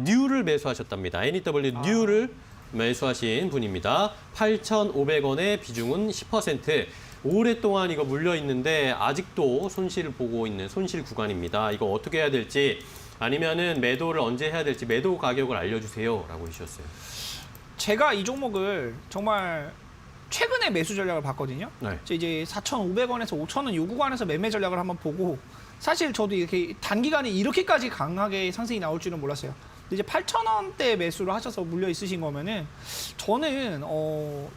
뉴를 매수하셨답니다. NEW 뉴를 매수하신 분입니다. 8,500원의 비중은 10%. 오랫동안 이거 물려 있는데 아직도 손실을 보고 있는 손실 구간입니다. 이거 어떻게 해야 될지 아니면은 매도를 언제 해야 될지 매도 가격을 알려주세요라고 해주셨어요. 제가 이 종목을 정말 최근에 매수 전략을 봤거든요. 네. 이제 4,500원에서 5,000원 요 구간에서 매매 전략을 한번 보고 사실 저도 이렇게 단기간에 이렇게까지 강하게 상승이 나올 줄은 몰랐어요. 근데 이제 8,000원대 매수를 하셔서 물려 있으신 거면은 저는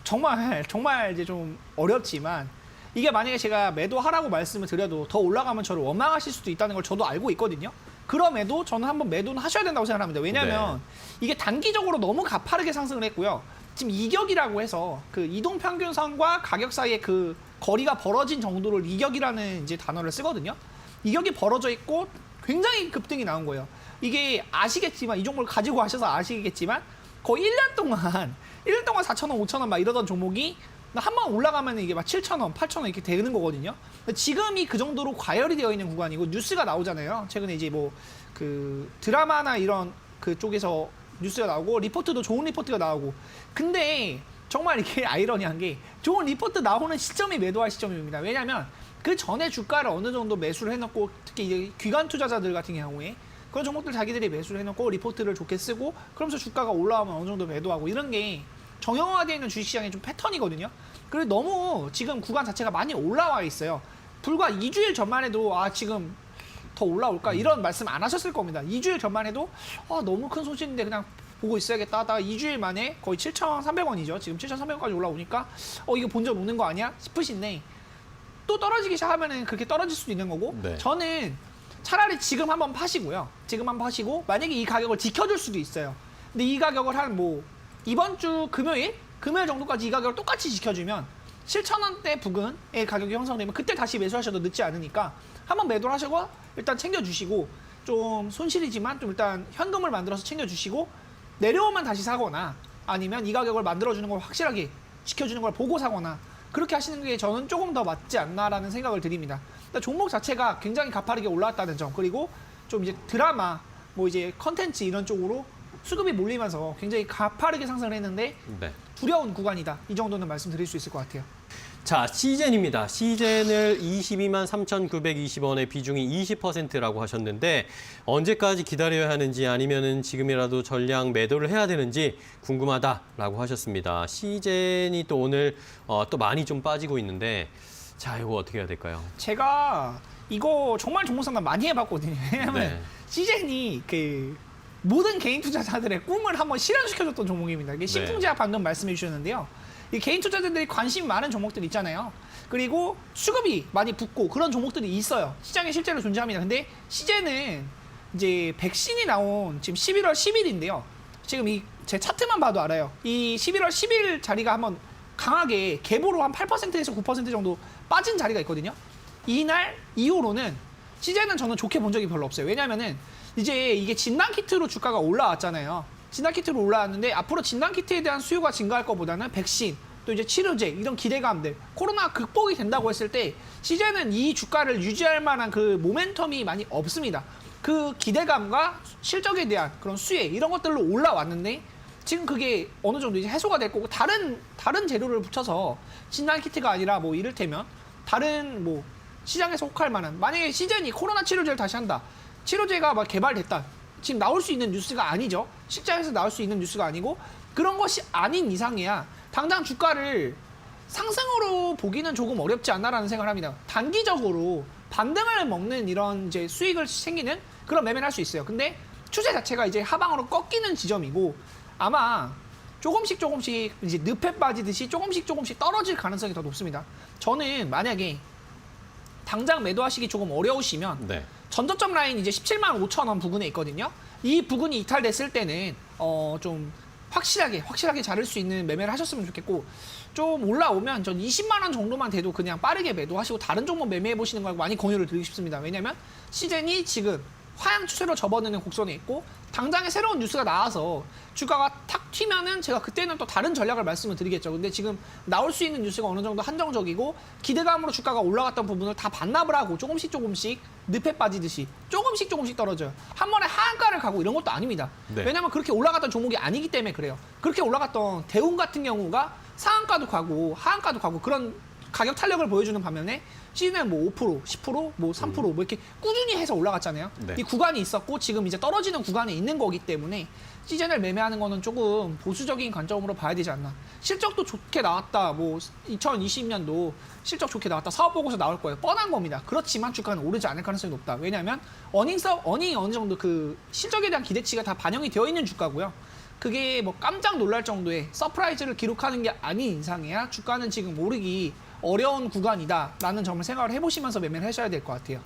정말 이제 좀 어렵지만 이게 만약에 제가 매도하라고 말씀을 드려도 더 올라가면 저를 원망하실 수도 있다는 걸 저도 알고 있거든요. 그럼에도 저는 한번 매도는 하셔야 된다고 생각합니다. 왜냐하면 이게 단기적으로 너무 가파르게 상승을 했고요. 지금 이격이라고 해서 그 이동평균선과 가격 사이의 그 거리가 벌어진 정도를 이격이라는 이제 단어를 쓰거든요. 이격이 벌어져 있고 굉장히 급등이 나온 거예요. 이게 아시겠지만 이 종목을 가지고 가셔서 아시겠지만 거의 1년 동안 4,000원, 5,000원 막 이러던 종목이 한 번 올라가면 이게 막 7,000원, 8,000원 이렇게 되는 거거든요. 지금이 그 정도로 과열이 되어 있는 구간이고 뉴스가 나오잖아요. 최근에 이제 뭐 그 드라마나 이런 그쪽에서 뉴스가 나오고 리포트도 좋은 리포트가 나오고 근데 정말 이게 아이러니한 게 좋은 리포트 나오는 시점이 매도할 시점입니다. 왜냐하면 그 전에 주가를 어느 정도 매수를 해놓고 특히 이제 기관 투자자들 같은 경우에 그런 종목들 자기들이 매수를 해놓고 리포트를 좋게 쓰고 그러면서 주가가 올라오면 어느 정도 매도하고 이런 게 정형화되어 있는 주식시장의 좀 패턴이거든요. 그리고 너무 지금 구간 자체가 많이 올라와 있어요. 불과 2주일 전만 해도 지금 더 올라올까 이런 말씀 안 하셨을 겁니다. 2주일 전만 해도 너무 큰 손실인데 그냥 보고 있어야겠다 하다가 2주일 만에 거의 7,300원이죠. 지금 7,300원까지 올라오니까 이거 본전 오는 거 아니야? 싶으신데 또 떨어지기 시작하면은 그렇게 떨어질 수도 있는 거고 네. 저는 차라리 지금 한번 파시고요. 지금 한번 파시고 만약에 이 가격을 지켜줄 수도 있어요. 근데 이 가격을 한 이번 주 금요일 정도까지 이 가격을 똑같이 지켜주면 7,000원대 부근의 가격이 형성되면 그때 다시 매수하셔도 늦지 않으니까 한번 매도를 하시고 일단 챙겨주시고 좀 손실이지만 좀 일단 현금을 만들어서 챙겨주시고 내려오면 다시 사거나 아니면 이 가격을 만들어주는 걸 확실하게 지켜주는 걸 보고 사거나 그렇게 하시는 게 저는 조금 더 맞지 않나라는 생각을 드립니다. 그러니까 종목 자체가 굉장히 가파르게 올라왔다는 점 그리고 좀 이제 드라마 이제 컨텐츠 이런 쪽으로 수급이 몰리면서 굉장히 가파르게 상승을 했는데 네. 두려운 구간이다. 이 정도는 말씀드릴 수 있을 것 같아요. 자, 시젠입니다. 시젠을 22만 3,920원의 비중이 20%라고 하셨는데 언제까지 기다려야 하는지 아니면은 지금이라도 전량 매도를 해야 되는지 궁금하다라고 하셨습니다. 시젠이 또 오늘 또 많이 좀 빠지고 있는데 자, 이거 어떻게 해야 될까요? 제가 이거 정말 종목 상담 많이 해봤거든요. 왜냐면 시젠이 모든 개인 투자자들의 꿈을 한번 실현시켜줬던 종목입니다. 이게 신풍제약 방금 말씀해 주셨는데요. 이 개인 투자자들이 관심이 많은 종목들 있잖아요. 그리고 수급이 많이 붙고 그런 종목들이 있어요. 시장에 실제로 존재합니다. 근데 시제는 이제 백신이 나온 지금 11월 10일인데요. 지금 제 차트만 봐도 알아요. 이 11월 10일 자리가 한번 강하게 갭으로 한 8%에서 9% 정도 빠진 자리가 있거든요. 이날 이후로는 시제는 저는 좋게 본 적이 별로 없어요. 왜냐면은 이제 이게 진단키트로 주가가 올라왔잖아요. 진단키트로 올라왔는데 앞으로 진단키트에 대한 수요가 증가할 것보다는 백신, 또 이제 치료제, 이런 기대감들, 코로나 극복이 된다고 했을 때 시제는 이 주가를 유지할 만한 그 모멘텀이 많이 없습니다. 그 기대감과 실적에 대한 그런 수혜, 이런 것들로 올라왔는데 지금 그게 어느 정도 이제 해소가 될 거고 다른 재료를 붙여서 진단키트가 아니라 이를테면 다른 시장에서 혹할 만한 만약에 시젠이 코로나 치료제를 다시 한다. 치료제가 개발됐다. 지금 나올 수 있는 뉴스가 아니죠. 실장에서 나올 수 있는 뉴스가 아니고 그런 것이 아닌 이상이야. 당장 주가를 상승으로 보기는 조금 어렵지 않나라는 생각을 합니다. 단기적으로 반등을 먹는 이런 이제 수익을 생기는 그런 매매를 할 수 있어요. 근데 추세 자체가 이제 하방으로 꺾이는 지점이고 아마 조금씩 이제 늪에 빠지듯이 조금씩 떨어질 가능성이 더 높습니다. 저는 만약에 당장 매도하시기 조금 어려우시면 전저점 라인 이제 17만 5천 원 부근에 있거든요. 이 부근이 이탈됐을 때는 좀 확실하게 자를 수 있는 매매를 하셨으면 좋겠고 좀 올라오면 전 20만 원 정도만 돼도 그냥 빠르게 매도하시고 다른 종목 매매해 보시는 걸 많이 권유를 드리고 싶습니다. 왜냐면 시젠이 지금 하향 추세로 접어드는 곡선에 있고 당장에 새로운 뉴스가 나와서 주가가 탁 튀면은 제가 그때는 또 다른 전략을 말씀을 드리겠죠. 근데 지금 나올 수 있는 뉴스가 어느 정도 한정적이고 기대감으로 주가가 올라갔던 부분을 다 반납을 하고 조금씩 늪에 빠지듯이 조금씩 떨어져요. 한 번에 하한가를 가고 이런 것도 아닙니다. 네. 왜냐면 그렇게 올라갔던 종목이 아니기 때문에 그래요. 그렇게 올라갔던 대웅 같은 경우가 상한가도 가고 하한가도 가고 그런 가격 탄력을 보여주는 반면에 시즌은 뭐 5%, 10%, 뭐 3%, 뭐 이렇게 꾸준히 해서 올라갔잖아요. 네. 이 구간이 있었고 지금 이제 떨어지는 구간에 있는 거기 때문에 시즌을 매매하는 거는 조금 보수적인 관점으로 봐야 되지 않나. 실적도 좋게 나왔다. 뭐 2020년도 실적 좋게 나왔다. 사업 보고서 나올 거예요. 뻔한 겁니다. 그렇지만 주가는 오르지 않을 가능성이 높다. 왜냐하면 어닝이 어느 정도 그 실적에 대한 기대치가 다 반영이 되어 있는 주가고요. 그게 뭐 깜짝 놀랄 정도의 서프라이즈를 기록하는 게 아닌 이상해야 주가는 지금 오르기 어려운 구간이다라는 점을 생각을 해보시면서 매매를 하셔야 될 것 같아요.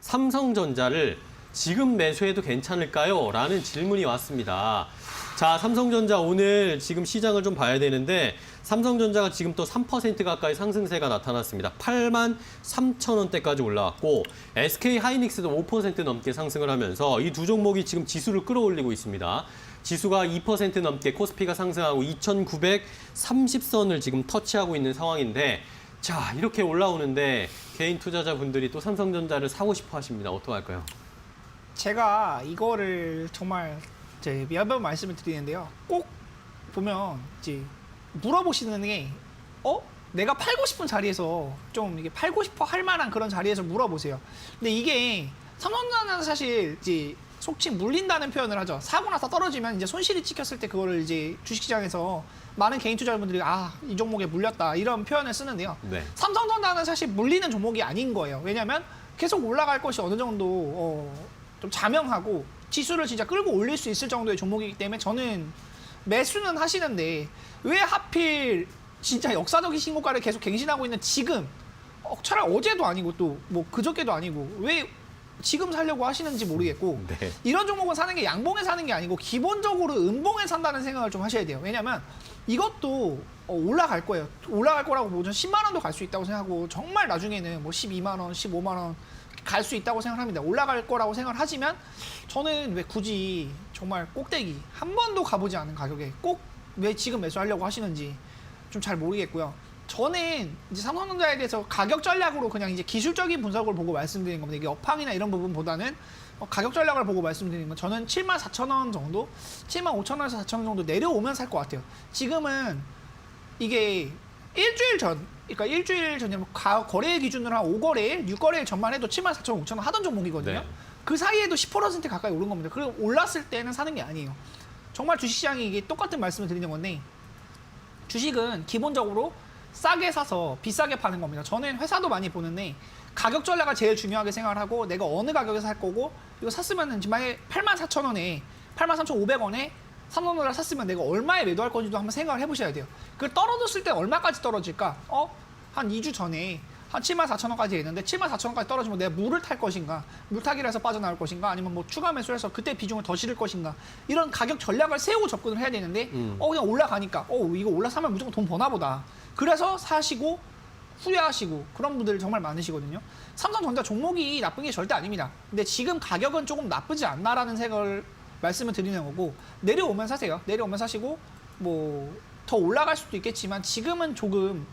삼성전자를 지금 매수해도 괜찮을까요? 라는 질문이 왔습니다. 자, 삼성전자 오늘 지금 시장을 좀 봐야 되는데 삼성전자가 지금 또 3% 가까이 상승세가 나타났습니다. 83,000원대까지 올라왔고 SK 하이닉스도 5% 넘게 상승을 하면서 이 두 종목이 지금 지수를 끌어올리고 있습니다. 지수가 2% 넘게 코스피가 상승하고 2,930선을 지금 터치하고 있는 상황인데 자, 이렇게 올라오는데 개인 투자자분들이 또 삼성전자를 사고 싶어 하십니다. 어떡할까요? 제가 이거를 정말 이제 여러 번 말씀을 드리는데요. 꼭 보면 이제 물어보시는 게 내가 팔고 싶은 자리에서 좀 이게 팔고 싶어 할 만한 그런 자리에서 물어보세요. 근데 이게 삼성전자는 사실 이제 속칭 물린다는 표현을 하죠. 사고 나서 떨어지면 이제 손실이 찍혔을 때 그거를 이제 주식시장에서 많은 개인 투자자분들이 이 종목에 물렸다 이런 표현을 쓰는데요. 네. 삼성전자는 사실 물리는 종목이 아닌 거예요. 왜냐하면 계속 올라갈 것이 어느 정도 좀 자명하고 지수를 진짜 끌고 올릴 수 있을 정도의 종목이기 때문에 저는 매수는 하시는데 왜 하필 진짜 역사적인 신고가를 계속 갱신하고 있는 지금 차라리 어제도 아니고 또 뭐 그저께도 아니고 왜 지금 사려고 하시는지 모르겠고 네. 이런 종목은 사는 게 양봉에 사는 게 아니고 기본적으로 음봉에 산다는 생각을 좀 하셔야 돼요. 왜냐하면 이것도 올라갈 거예요. 올라갈 거라고 보면 10만 원도 갈 수 있다고 생각하고 정말 나중에는 뭐 12만 원, 15만 원 갈 수 있다고 생각합니다. 올라갈 거라고 생각을 하지만 저는 왜 굳이 정말 꼭대기 한 번도 가보지 않은 가격에 꼭 왜 지금 매수하려고 하시는지 좀 잘 모르겠고요. 저는 이제 삼성전자에 대해서 가격 전략으로 그냥 이제 기술적인 분석을 보고 말씀드리는 겁니다. 이게 업황이나 이런 부분보다는 가격 전략을 보고 말씀드리는 건 저는 74,000원 정도, 75,000원에서 4,000원 정도 내려오면 살 것 같아요. 지금은 이게 일주일 전, 그러니까 일주일 전이면 거래 기준으로 한 5거래일, 6거래일 전만 해도 74,000원, 5,000원 하던 종목이거든요. 네. 그 사이에도 10% 가까이 오른 겁니다. 그리고 올랐을 때는 사는 게 아니에요. 정말 주식시장이 이게 똑같은 말씀을 드리는 건데 주식은 기본적으로 싸게 사서 비싸게 파는 겁니다. 저는 회사도 많이 보는데 가격 전략을 제일 중요하게 생각을 하고 내가 어느 가격에 살 거고 이거 샀으면은 만약에 84,000원에 83,500원에 삼성전자를 샀으면 내가 얼마에 매도할 건지도 한번 생각을 해보셔야 돼요. 그 떨어졌을 때 얼마까지 떨어질까? 한 2주 전에 한 74,000원까지 했는데 74,000원까지 떨어지면 내가 물을 탈 것인가? 물타기를 해서 빠져나올 것인가? 아니면 뭐 추가 매수해서 그때 비중을 더 실을 것인가? 이런 가격 전략을 세우고 접근을 해야 되는데 그냥 올라가니까 이거 올라사면 무조건 돈 버나 보다. 그래서 사시고 후회하시고 그런 분들 정말 많으시거든요. 삼성전자 종목이 나쁜 게 절대 아닙니다. 근데 지금 가격은 조금 나쁘지 않나라는 생각을 말씀을 드리는 거고 내려오면 사세요. 내려오면 사시고 뭐 더 올라갈 수도 있겠지만 지금은 조금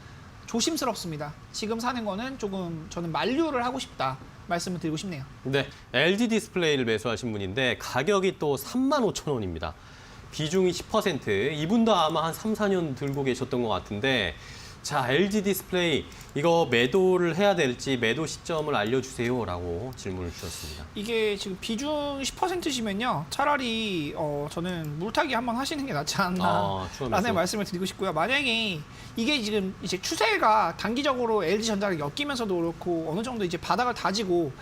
조심스럽습니다. 지금 사는 거는 조금 저는 만류를 하고 싶다 말씀을 드리고 싶네요. 네, LG 디스플레이를 매수하신 분인데 가격이 또 35,000원입니다. 비중이 10%. 이분도 아마 한 3, 4년 들고 계셨던 것 같은데 자, LG 디스플레이 이거 매도를 해야 될지 매도 시점을 알려주세요라고 질문을 주셨습니다. 이게 지금 비중 10%시면요. 차라리 저는 물타기 한번 하시는 게 낫지 않나라는 말씀을 드리고 싶고요. 만약에 이게 지금 이제 추세가 단기적으로 LG전자를 엮이면서도 그렇고 어느 정도 이제 바닥을 다지고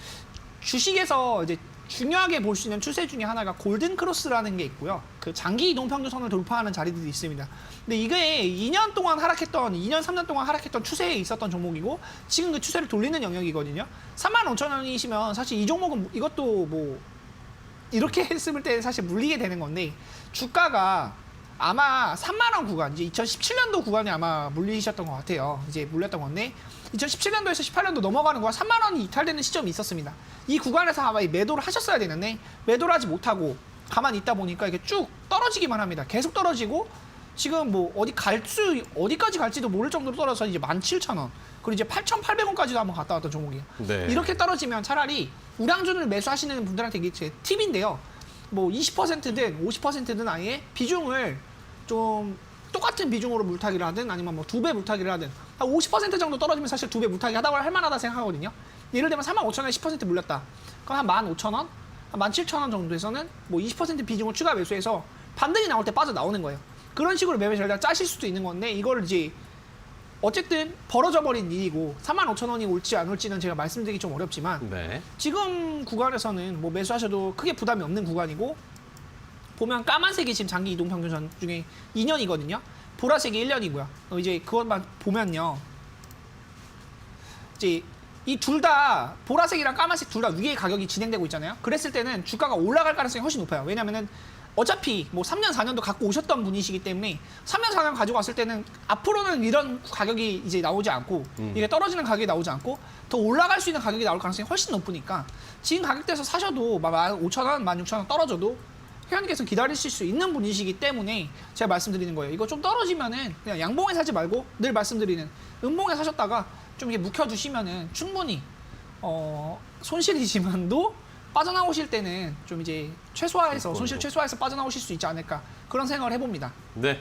주식에서 이제 중요하게 볼 수 있는 추세 중에 하나가 골든 크로스라는 게 있고요. 그 장기 이동 평균선을 돌파하는 자리들이 있습니다. 근데 이게 2년 동안 하락했던 2년 3년 동안 하락했던 추세에 있었던 종목이고 지금 그 추세를 돌리는 영역이거든요. 35,000원이시면 사실 이 종목은 이것도 뭐 이렇게 했을 때 사실 물리게 되는 건데 주가가 아마 3만 원 구간, 이제 2017년도 구간에 아마 물리셨던 것 같아요. 이제 물렸던 건데 2017년도에서 18년도 넘어가는 구간 3만 원이 이탈되는 시점이 있었습니다. 이 구간에서 아마 매도를 하셨어야 되는데 매도를 하지 못하고 가만히 있다 보니까 이게 쭉 떨어지기만 합니다. 계속 떨어지고 지금 뭐 어디까지 갈지도 모를 정도로 떨어져서 이제 17,000원 그리고 이제 8,800원까지도 한번 갔다 왔던 종목이에요. 네. 이렇게 떨어지면 차라리 우량주를 매수하시는 분들한테 이게 제 팁인데요. 뭐 20%든 50%든 아예 비중을 좀 똑같은 비중으로 물타기를 하든 아니면 뭐 2배 물타기를 하든 한 50% 정도 떨어지면 사실 2배 물타기 하다고 할 만하다 생각하거든요. 예를 들면 45,000원에 10% 물렸다. 그럼 한 15,000원, 한 17,000원 정도에서는 뭐 20% 비중을 추가 매수해서 반등이 나올 때 빠져나오는 거예요. 그런 식으로 매매 전략 짜실 수도 있는 건데 이거를 이제 어쨌든 벌어져 버린 일이고 45,000원이 올지 안 올지는 제가 말씀드리기 좀 어렵지만 네. 지금 구간에서는 뭐 매수하셔도 크게 부담이 없는 구간이고 보면 까만색이 지금 장기 이동 평균 선 중에 2년이거든요. 보라색이 1년이고요. 이제 그것만 보면요. 이제 이 둘 다 보라색이랑 까만색 둘 다 위에 가격이 진행되고 있잖아요. 그랬을 때는 주가가 올라갈 가능성이 훨씬 높아요. 왜냐면은 어차피 뭐 3년, 4년도 갖고 오셨던 분이시기 때문에 3년, 4년 가지고 왔을 때는 앞으로는 이런 가격이 이제 나오지 않고 이게 떨어지는 가격이 나오지 않고 더 올라갈 수 있는 가격이 나올 가능성이 훨씬 높으니까 지금 가격대에서 사셔도 15,000원, 16,000원 떨어져도 회원님께서 기다리실 수 있는 분이시기 때문에 제가 말씀드리는 거예요. 이거 좀 떨어지면은 그냥 양봉에 사지 말고 늘 말씀드리는 음봉에 사셨다가 좀 이렇게 묵혀두시면은 충분히 손실이지만도 빠져나오실 때는 좀 이제 최소화해서 손실 최소화해서 빠져나오실 수 있지 않을까 그런 생각을 해봅니다. 네.